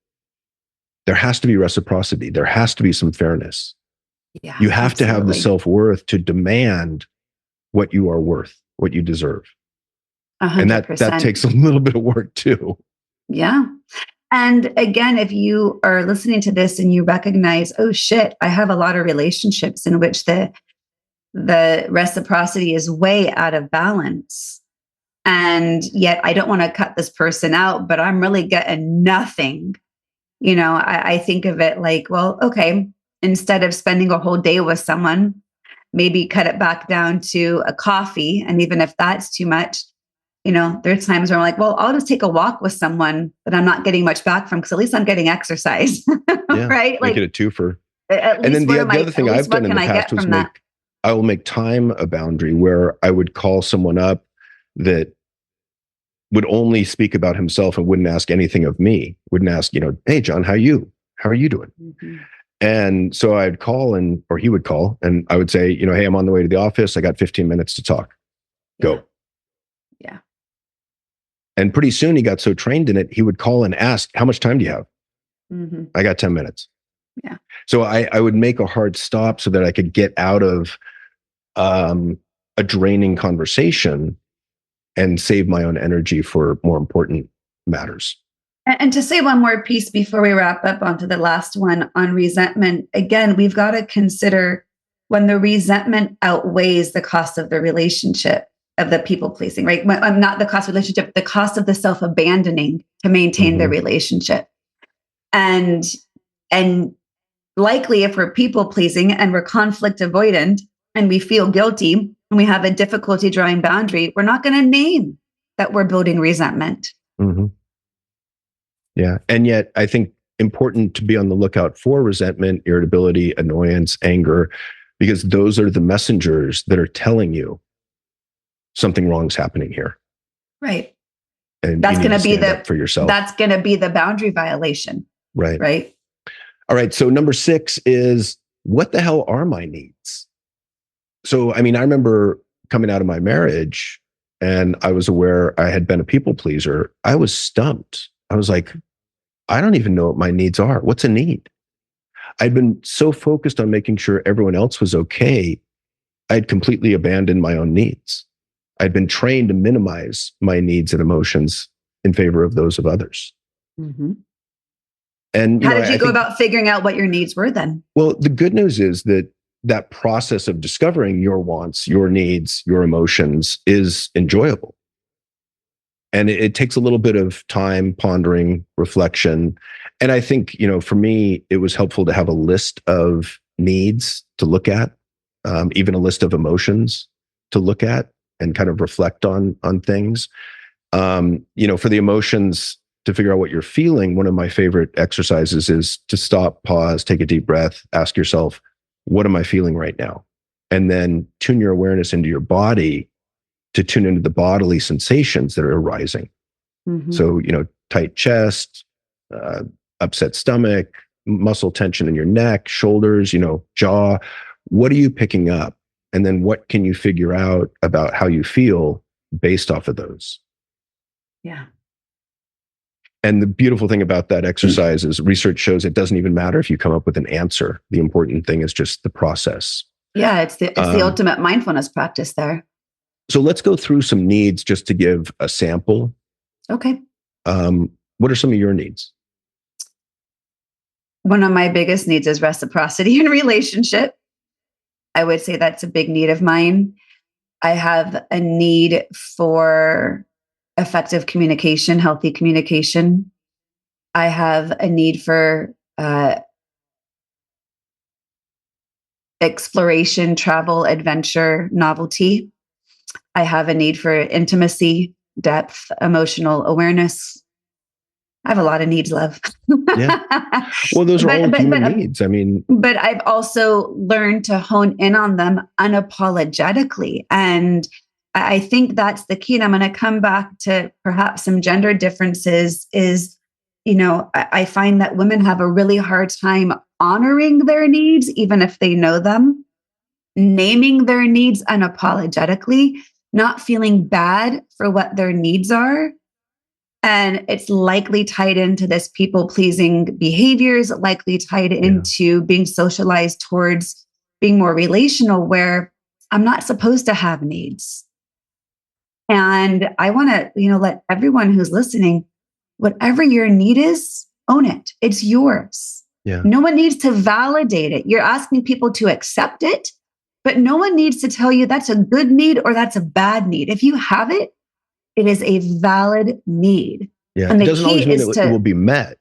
C: There has to be reciprocity. There has to be some fairness.
B: Yeah,
C: you have to have the self-worth to demand what you are worth, what you deserve.
B: 100%.
C: And that takes a little bit of work too.
B: Yeah. And again, if you are listening to this and you recognize, oh shit, I have a lot of relationships in which the reciprocity is way out of balance. And yet I don't want to cut this person out, but I'm really getting nothing. I think of it like, well, okay, instead of spending a whole day with someone, maybe cut it back down to a coffee. And even if that's too much, there are times where I'm like, well, I'll just take a walk with someone that I'm not getting much back from, because at least I'm getting exercise.
C: Yeah,
B: right?
C: Make it a twofer. And then the other thing I've done in the past was I will make time a boundary where I would call someone up that would only speak about himself and wouldn't ask anything of me, wouldn't ask, hey, John, how are you doing? Mm-hmm. And so I'd call or he would call and I would say, hey, I'm on the way to the office. I got 15 minutes to talk. Go.
B: Yeah.
C: And pretty soon he got so trained in it, he would call and ask, how much time do you have? Mm-hmm. I got 10 minutes.
B: Yeah.
C: So I would make a hard stop so that I could get out of a draining conversation and save my own energy for more important matters.
B: And to say one more piece before we wrap up onto the last one on resentment, again, we've got to consider when the resentment outweighs the cost of the relationship, of the people pleasing, right? Not the cost of the relationship, the cost of the self-abandoning to maintain the relationship. And likely if we're people pleasing and we're conflict avoidant and we feel guilty and we have a difficulty drawing boundary, we're not going to name that we're building resentment.
C: Mm-hmm. Yeah. And yet I think important to be on the lookout for resentment, irritability, annoyance, anger, because those are the messengers that are telling you something wrong's happening here.
B: Right.
C: And
B: that's going to be
C: for yourself.
B: That's going to be the boundary violation.
C: Right.
B: Right.
C: All right. So number 6 is, what the hell are my needs? So, I remember coming out of my marriage and I was aware I had been a people pleaser. I was stumped. I was like, I don't even know what my needs are. What's a need? I'd been so focused on making sure everyone else was okay. I'd completely abandoned my own needs. I'd been trained to minimize my needs and emotions in favor of those of others. Mm-hmm. And
B: how did you go about figuring out what your needs were then?
C: Well, the good news is that process of discovering your wants, your needs, your emotions is enjoyable. And it takes a little bit of time, pondering, reflection. And I think, for me, it was helpful to have a list of needs to look at, even a list of emotions to look at and kind of reflect on things. For the emotions, to figure out what you're feeling, one of my favorite exercises is to stop, pause, take a deep breath, ask yourself, what am I feeling right now? And then tune your awareness into your body to tune into the bodily sensations that are arising. Mm-hmm. So, tight chest, upset stomach, muscle tension in your neck, shoulders, jaw. What are you picking up? And then what can you figure out about how you feel based off of those?
B: Yeah.
C: And the beautiful thing about that exercise is research shows it doesn't even matter if you come up with an answer. The important thing is just the process.
B: Yeah, it's the ultimate mindfulness practice there.
C: So let's go through some needs just to give a sample.
B: Okay.
C: What are some of your needs?
B: One of my biggest needs is reciprocity in relationship. I would say that's a big need of mine. I have a need for effective communication, healthy communication. I have a need for exploration, travel, adventure, novelty. I have a need for intimacy, depth, emotional awareness. I have a lot of needs, love.
C: Yeah. Well, those are all human needs.
B: But I've also learned to hone in on them unapologetically. And I think that's the key. And I'm going to come back to perhaps some gender differences is, I find that women have a really hard time honoring their needs, even if they know them, naming their needs unapologetically, not feeling bad for what their needs are. And it's likely tied into this people-pleasing behaviors, likely tied into being socialized towards being more relational, where I'm not supposed to have needs. And I want to, let everyone who's listening, whatever your need is, own it. It's yours.
C: Yeah.
B: No one needs to validate it. You're asking people to accept it, but no one needs to tell you that's a good need or that's a bad need. If you have it, it is a valid need.
C: Yeah.
B: And
C: it
B: the
C: doesn't
B: key
C: always mean
B: is
C: it will be met.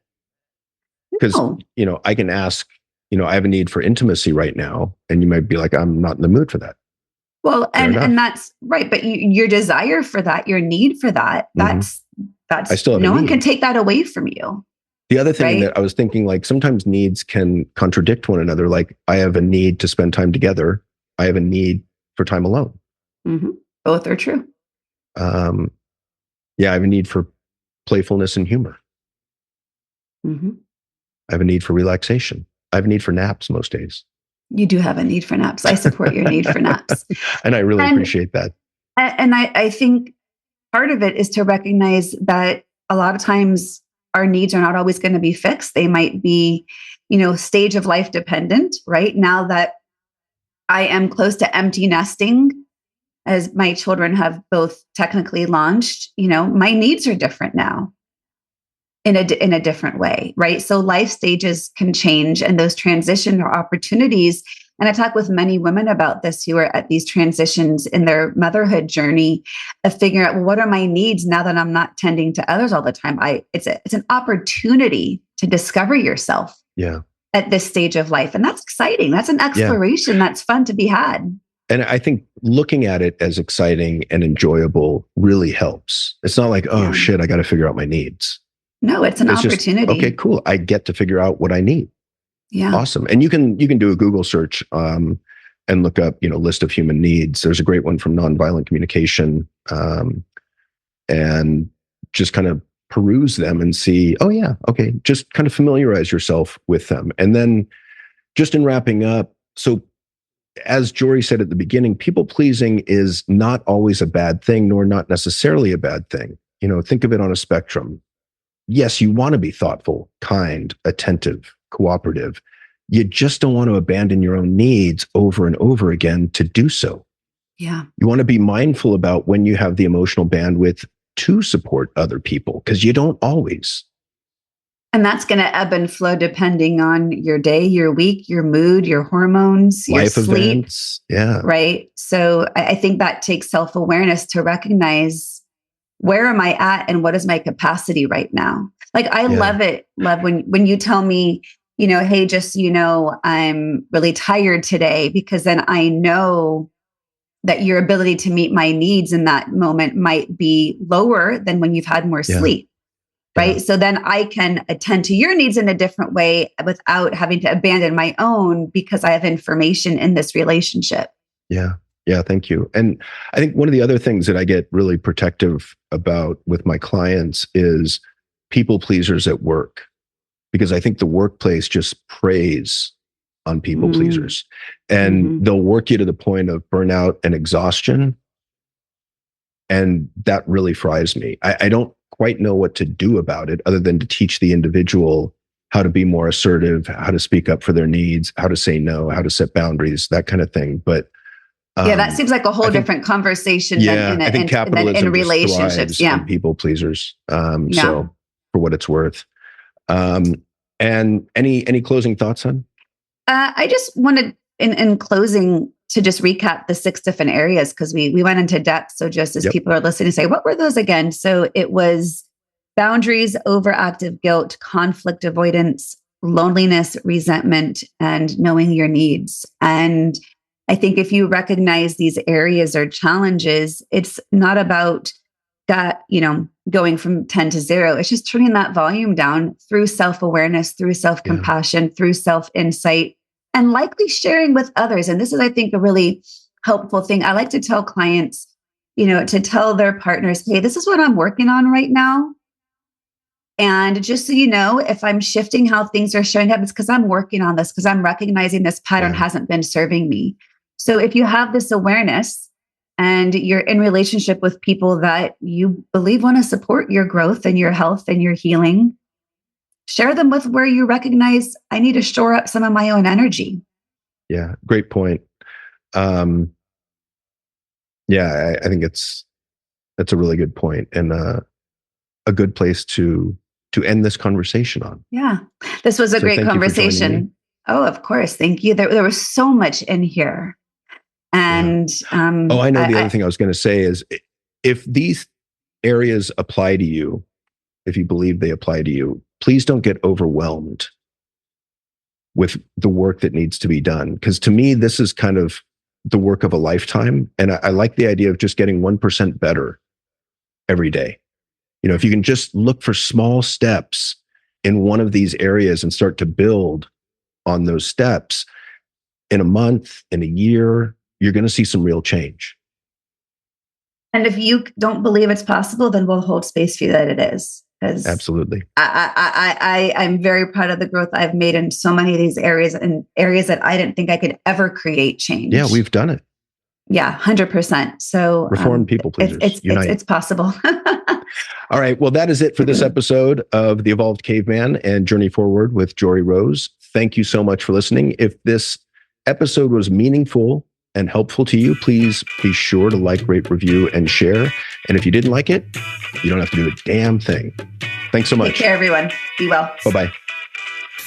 C: Because,
B: No.
C: I can ask, I have a need for intimacy right now. And you might be like, I'm not in the mood for that.
B: Well, and that's right. But your desire for that, your need for that, that's
C: I still have
B: no
C: a
B: one
C: need.
B: can take that away from you.
C: The other thing
B: right?
C: that I was thinking, like, sometimes needs can contradict one another. Like, I have a need to spend time together. I have a need for time alone.
B: Mm-hmm. Both are true.
C: I have a need for playfulness and humor.
B: Mm-hmm.
C: I have a need for relaxation. I have a need for naps most days.
B: You do have a need for naps. I support your need for naps.
C: And I really appreciate that.
B: And I think part of it is to recognize that a lot of times our needs are not always going to be fixed. They might be, stage of life dependent, right? Now that I am close to empty nesting, as my children have both technically launched, my needs are different now in a different way, right? So life stages can change, and those transition are opportunities. And I talk with many women about this who are at these transitions in their motherhood journey of figuring out, well, what are my needs now that I'm not tending to others all the time? It's an opportunity to discover yourself at this stage of life. And that's exciting. That's an exploration that's fun to be had.
C: And I think looking at it as exciting and enjoyable really helps. It's not like, oh shit, I got to figure out my needs.
B: No, it's an opportunity.
C: Okay, cool. I get to figure out what I need.
B: Yeah.
C: Awesome. And you can do a Google search and look up, list of human needs. There's a great one from Nonviolent Communication, and just kind of peruse them and see, oh yeah, okay, just kind of familiarize yourself with them. And then just in wrapping up, so as Joree said at the beginning, people pleasing is not always a bad thing, nor not necessarily a bad thing. Think of it on a spectrum. Yes, you want to be thoughtful, kind, attentive, cooperative. You just don't want to abandon your own needs over and over again to do so.
B: Yeah.
C: You want to be mindful about when you have the emotional bandwidth to support other people, because you don't always.
B: And that's going to ebb and flow depending on your day, your week, your mood, your hormones, your
C: life
B: sleep.
C: Events. Yeah.
B: Right. So I think that takes self-awareness to recognize, where am I at and what is my capacity right now? Like, I love when you tell me, hey, just, I'm really tired today, because then I know that your ability to meet my needs in that moment might be lower than when you've had more sleep. Right. Yeah. So then I can attend to your needs in a different way without having to abandon my own, because I have information in this relationship.
C: Yeah. Yeah. Thank you. And I think one of the other things that I get really protective about with my clients is people pleasers at work, because I think the workplace just preys on people pleasers, and they'll work you to the point of burnout and exhaustion. And that really fries me. I don't quite know what to do about it, other than to teach the individual how to be more assertive, how to speak up for their needs, how to say no, how to set boundaries, that kind of thing. But
B: that seems like a whole different conversation than
C: I think capitalism
B: in relationships.
C: On people pleasers. So for what it's worth. And any closing thoughts, hon?
B: I just wanted, in closing, to just recap the 6 different areas, because we went into depth. So just as people are listening, say, what were those again? So it was boundaries, overactive guilt, conflict avoidance, loneliness, resentment, and knowing your needs. And I think if you recognize these areas or challenges, it's not about going from 10 to 0. It's just turning that volume down through self-awareness, through self-compassion, through self-insight, and likely sharing with others. And this is, I think, a really helpful thing. I like to tell clients, to tell their partners, hey, this is what I'm working on right now. And just so you know, if I'm shifting how things are showing up, it's because I'm working on this, because I'm recognizing this pattern hasn't been serving me. So if you have this awareness and you're in relationship with people that you believe want to support your growth and your health and your healing, share them with where you recognize I need to shore up some of my own energy.
C: Yeah, great point. I think that's a really good point, and a good place to end this conversation on.
B: Yeah, this was a great conversation. Oh, of course. Thank you. There was so much in here. And
C: I know the other thing I was going to say is, if these areas apply to you, if you believe they apply to you, please don't get overwhelmed with the work that needs to be done. Because to me, this is kind of the work of a lifetime. And I like the idea of just getting 1% better every day. If you can just look for small steps in one of these areas and start to build on those steps, in a month, in a year, you're going to see some real change.
B: And if you don't believe it's possible, then we'll hold space for you that it is.
C: Absolutely.
B: I'm very proud of the growth I've made in so many of these areas, and areas that I didn't think I could ever create change.
C: Yeah, we've done it.
B: Yeah, 100%. So
C: reform people pleasers.
B: It's possible.
C: All right. Well, that is it for this episode of The Evolved Caveman and Journey Forward with Joree Rose. Thank you so much for listening. If this episode was meaningful and helpful to you, please be sure to like, rate, review, and share. And if you didn't like it, you don't have to do a damn thing. Thanks so much.
B: Take care, everyone. Be well.
C: Bye-bye.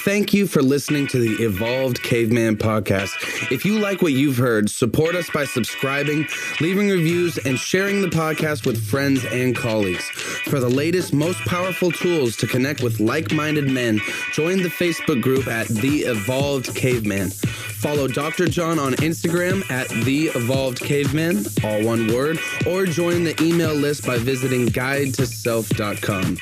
D: Thank you for listening to the Evolved Caveman podcast. If you like what you've heard, support us by subscribing, leaving reviews, and sharing the podcast with friends and colleagues. For the latest, most powerful tools to connect with like-minded men, join the Facebook group at The Evolved Caveman. Follow Dr. John on Instagram at The Evolved Caveman, all one word, or join the email list by visiting guidetoself.com.